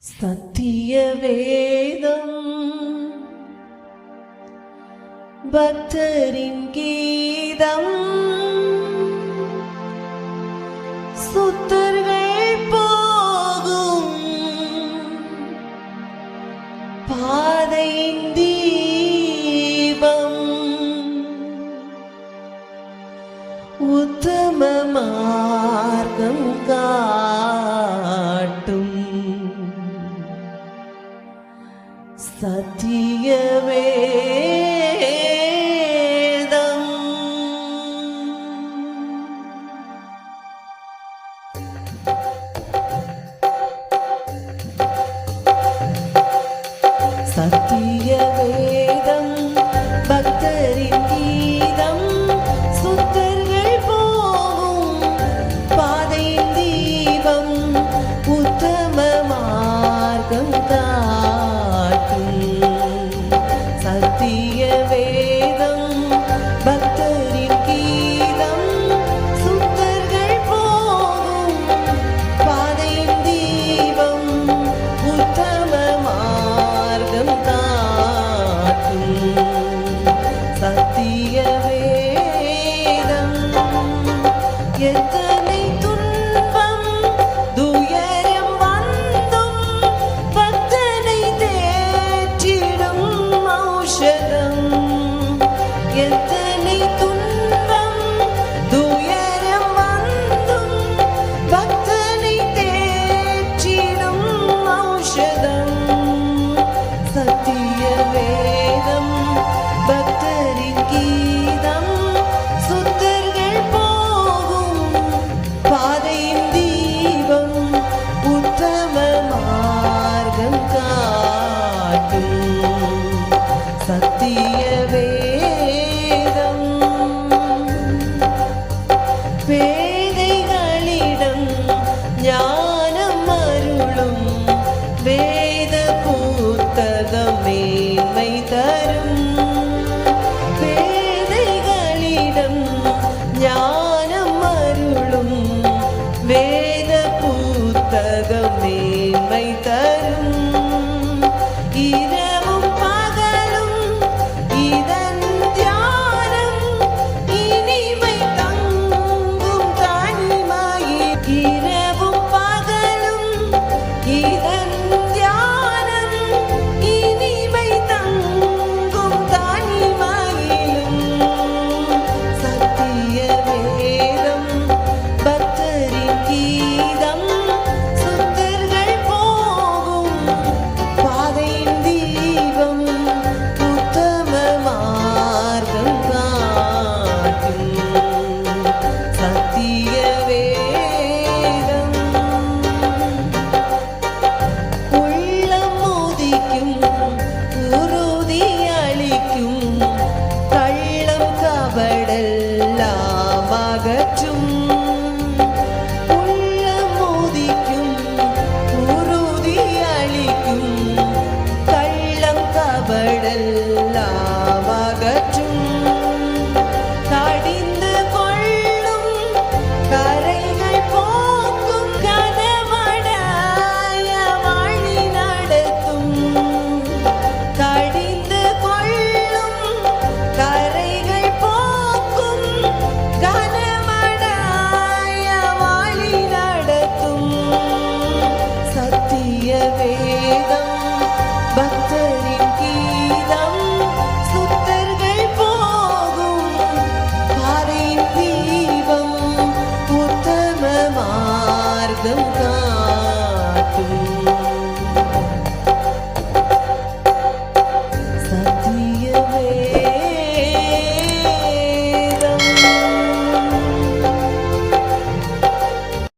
சத்திய வேதம் பக்தரின் கீதம் சுத்தர்கள் போகும் பாதையின் தீபம் உத்தம மார்க்கம் காட்டும் சத்திய வேதம். சத்திய வேதம் பக்தரின் கீதம் சுத்தர்கள் போகும் பாதையின் தீபம் உத்தம மார்க்கம் சத்திய வேதம் பக்தரின் கீதம் சுத்தர்கள் போகும் பாதையின் தீபம் உத்தம மார்க்கம் காட்டும் சத்திய வேதம். எத்தனை துன்பம் துயரம் வந்தும் பக்தனை தேற்றிடும் ஔஷதம். எத்தனை துன்பம் துயரம் வந்தும் பக்தனை தேற்றிடும் ஔஷதம் சத்திய வேதம் பக்தரின் கீதம் சுத்தர்கள் போகும் பாதையின் தீபம் உத்தம மார்க்கம் காட்டும் சத்திய வேதம். வேதைகளிடம் ஞானம் அருளும் வேத புத்தகம் மேன்மை தரும். வேதைகளிடம் ஞானம் அருளும் வேத புத்தகம் மேன்மை தரும். இரவும் பகலும் இதன் தியானம் இனிமை தங்கும் தனிமையில். இரவும் பகலும் இதன் தியானம் இனிமை தங்கும் தனிமையிலும். சத்திய வேதம் பக்தரின் கீதம் சுத்தர்கள் போகும் பாதையின் தீபம் உத்தம மார்க்கம் காட்டும் சத்திய வேதம். உள்ளம் உதிக்கும் உறுதி அளிக்கும் கள்ளம் கபடெல்லாம் அகற்றும். உள்ளம் உதிக்கும் உறுதி அளிக்கும் கள்ளம் கபடெல்லாம் அகற்றும். கடிந்து கொள்ளும் கரைகள் போக்கும் கனமடைய வழி நடத்தும். கடிந்து கொள்ளும் கரைகள் போக்கும் கனமடைய வழி நடத்தும் சத்திய வேதம் பக்தரின் கீதம் சுத்தர்கள் போகும் பாதையின் தீபம் உத்தம மார்க்கம் காட்டும் சத்திய வேதம்.